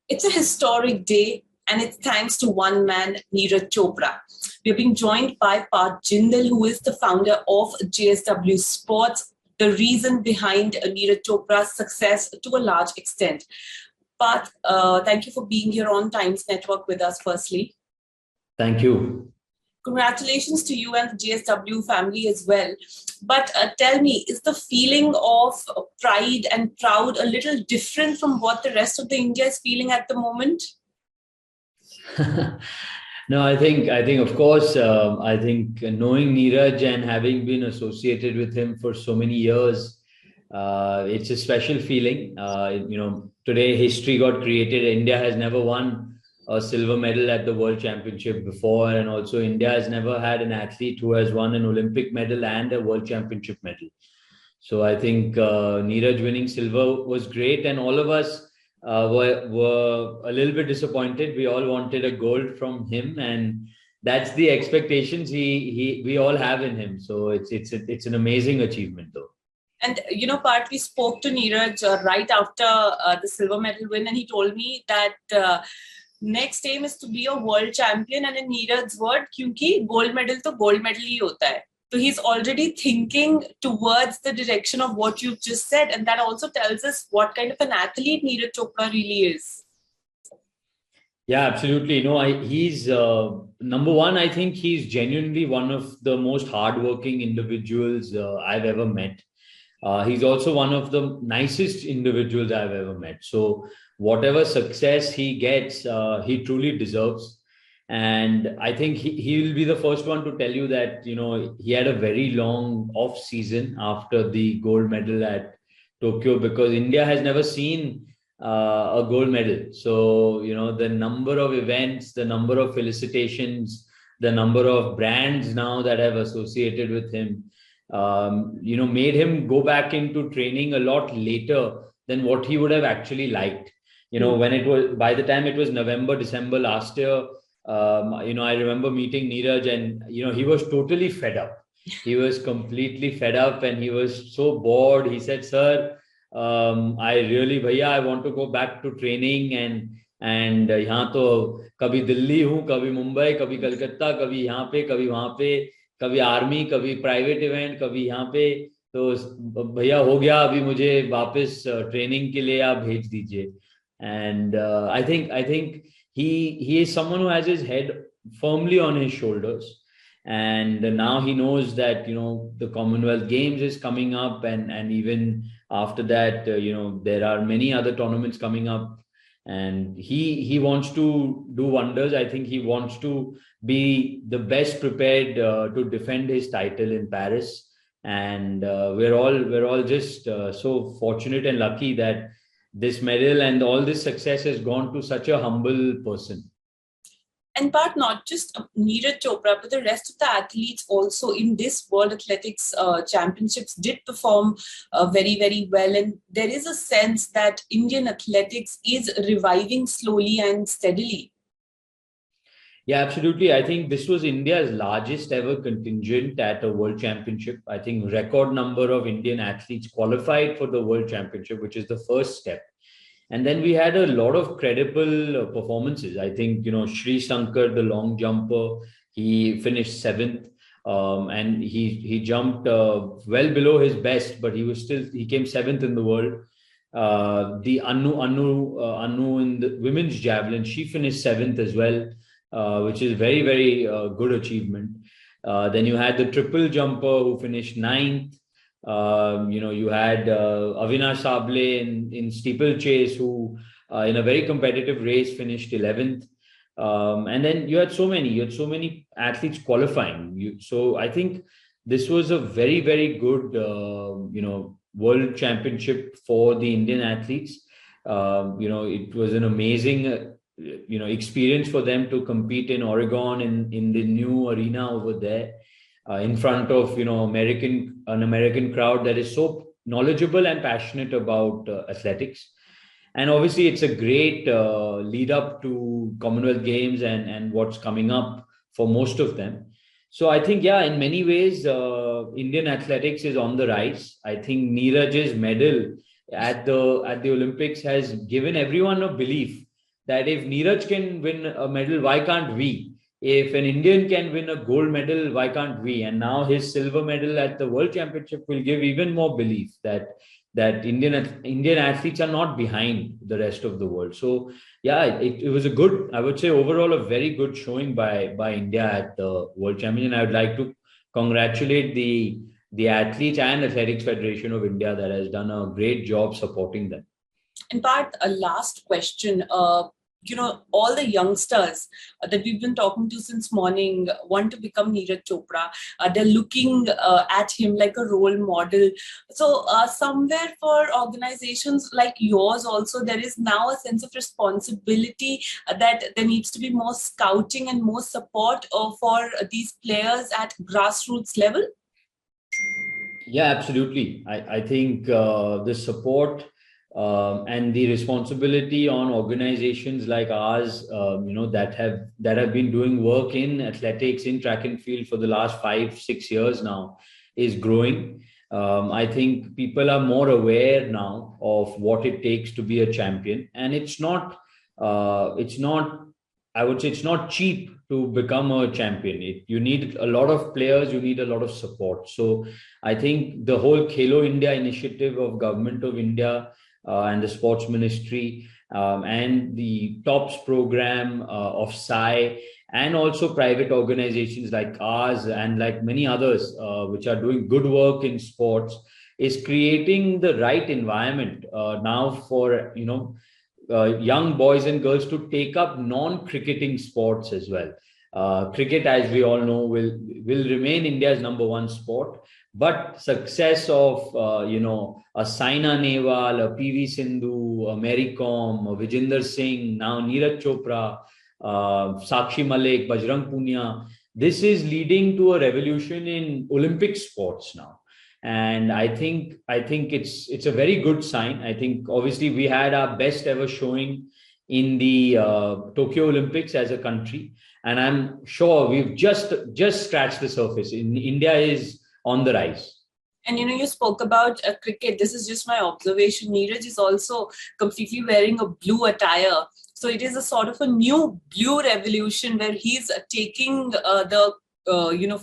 It's a historic day, and it's thanks to one man, Neeraj Chopra. We are being joined by Parth Jindal, who is the founder of JSW Sports, the reason behind Neeraj Chopra's success to a large extent. Parth, thank you for being here on Times Network with us, firstly. Thank you. Congratulations to you and the JSW family as well. But tell me, is the feeling of pride and proud a little different from what the rest of the India is feeling at the moment? No, I think, of course, I think knowing Neeraj and having been associated with him for so many years, it's a special feeling. Today history got created. India has never won a silver medal at the World Championship before, and also India has never had an athlete who has won an Olympic medal and a World Championship medal. So I think Neeraj winning silver was great, and all of us were a little bit disappointed. We all wanted a gold from him, and that's the expectations we all have in him. So it's an amazing achievement, though. And Parth, we spoke to Neeraj right after the silver medal win, and he told me that next aim is to be a world champion. And in Neeraj's word, "Kyunki gold medal to gold medal ही होता है." So he's already thinking towards the direction of what you've just said. And that also tells us what kind of an athlete Neeraj Chopra really is. Yeah, absolutely. He's number one. I think he's genuinely one of the most hardworking individuals I've ever met. He's also one of the nicest individuals I've ever met. So whatever success he gets, he truly deserves. And I think he will be the first one to tell you that, he had a very long off season after the gold medal at Tokyo, because India has never seen a gold medal. So, the number of events, the number of felicitations, the number of brands now that have associated with him, made him go back into training a lot later than what he would have actually liked. When it was, by the time it was November, December last year, I remember meeting Neeraj, and, he was totally fed up. He was completely fed up and he was so bored. He said, "Sir, Bhaiya, I want to go back to training, and यहाँ तो कभी दिल्ली हूँ, कभी मुंबई, कभी कलकत्ता, कभी यहाँ पे, कभी वहाँ पे, कभी आर्मी, कभी प्राइवेट इवेंट, कभी यहाँ पे, तो भैया हो गया, अभी मुझे वापस ट्रेनिंग के लिए आप भेज दीजिए." And I think he is someone who has his head firmly on his shoulders, and now he knows that the Commonwealth Games is coming up, and even after that, there are many other tournaments coming up, and he wants to do wonders. I think he wants to be the best prepared to defend his title in Paris, and we're all just so fortunate and lucky that this medal and all this success has gone to such a humble person. And Parth, not just Neeraj Chopra, but the rest of the athletes also in this World Athletics Championships did perform very, very well. And there is a sense that Indian athletics is reviving slowly and steadily. Yeah, absolutely. I think this was India's largest ever contingent at a World Championship. I think record number of Indian athletes qualified for the World Championship, which is the first step. And then we had a lot of credible performances. I think, Sri Shankar, the long jumper, he finished seventh. And he jumped well below his best, but he came seventh in the world. The Anu in the women's javelin, she finished seventh as well. Which is very, very good achievement. Then you had the triple jumper who finished ninth. You had Avinash Sable in steeplechase, who in a very competitive race finished 11th. And then you had so many athletes qualifying. So I think this was a very, very good, World Championship for the Indian athletes. It was an amazing experience for them to compete in Oregon in the new arena over there, in front of an American crowd that is so knowledgeable and passionate about athletics. And obviously it's a great lead up to Commonwealth Games and what's coming up for most of them. So I think, in many ways, Indian athletics is on the rise. I think Neeraj's medal at the Olympics has given everyone a belief that if Neeraj can win a medal, why can't we? If an Indian can win a gold medal, why can't we? And now his silver medal at the World Championship will give even more belief that Indian athletes are not behind the rest of the world. So yeah, it was a good, I would say overall a very good showing by India at the World Championship. I would like to congratulate the athletes and Athletics Federation of India that has done a great job supporting them. In part, a last question. All the youngsters that we've been talking to since morning want to become Neeraj Chopra. They're looking at him like a role model. So somewhere for organizations like yours also, there is now a sense of responsibility that there needs to be more scouting and more support for these players at grassroots level. Yeah, absolutely. I think the support and the responsibility on organizations like ours, that have been doing work in athletics, in track and field for the last 5-6 years now, is growing. I think people are more aware now of what it takes to be a champion, and it's not. I would say it's not cheap to become a champion. You need a lot of players. You need a lot of support. So I think the whole Khelo India initiative of Government of India and the Sports Ministry and the TOPS program of SAI, and also private organizations like ours and like many others which are doing good work in sports, is creating the right environment now for young boys and girls to take up non-cricketing sports as well. Cricket, as we all know, will remain India's number one sport. But success of a Saina Nehwal, a PV Sindhu, a Mary Kom, a Vijender Singh, now Neeraj Chopra, Sakshi Malik, Bajrang Punia, this is leading to a revolution in Olympic sports now. And I think it's a very good sign. I think obviously we had our best ever showing in the Tokyo Olympics as a country, and I'm sure we've just scratched the surface. India is on the rise. And you spoke about cricket. This is just my observation. Neeraj is also completely wearing a blue attire. So it is a sort of a new blue revolution where he's taking the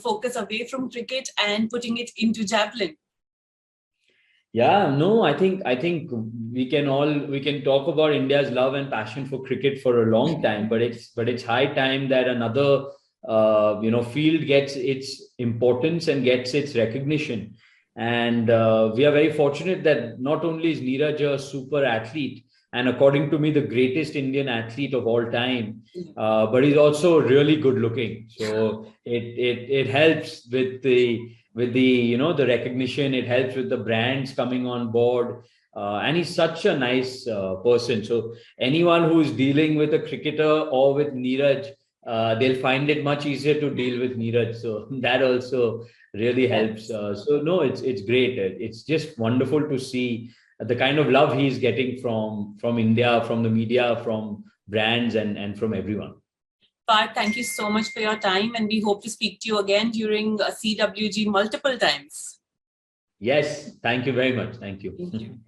focus away from cricket and putting it into javelin. Yeah, no, I think we can talk about India's love and passion for cricket for a long time, but it's high time that another field gets its importance and gets its recognition. And we are very fortunate that not only is Neeraj a super athlete, and according to me, the greatest Indian athlete of all time, but he's also really good looking. So it helps with the the recognition. It helps with the brands coming on board, and he's such a nice person. So anyone who is dealing with a cricketer or with Neeraj, they'll find it much easier to deal with Neeraj. So that also really helps. So no, it's great. It's just wonderful to see the kind of love he's getting from India, from the media, from brands, and from everyone. Parth, thank you so much for your time, and we hope to speak to you again during CWG multiple times. Yes, thank you very much. Thank you. Thank you.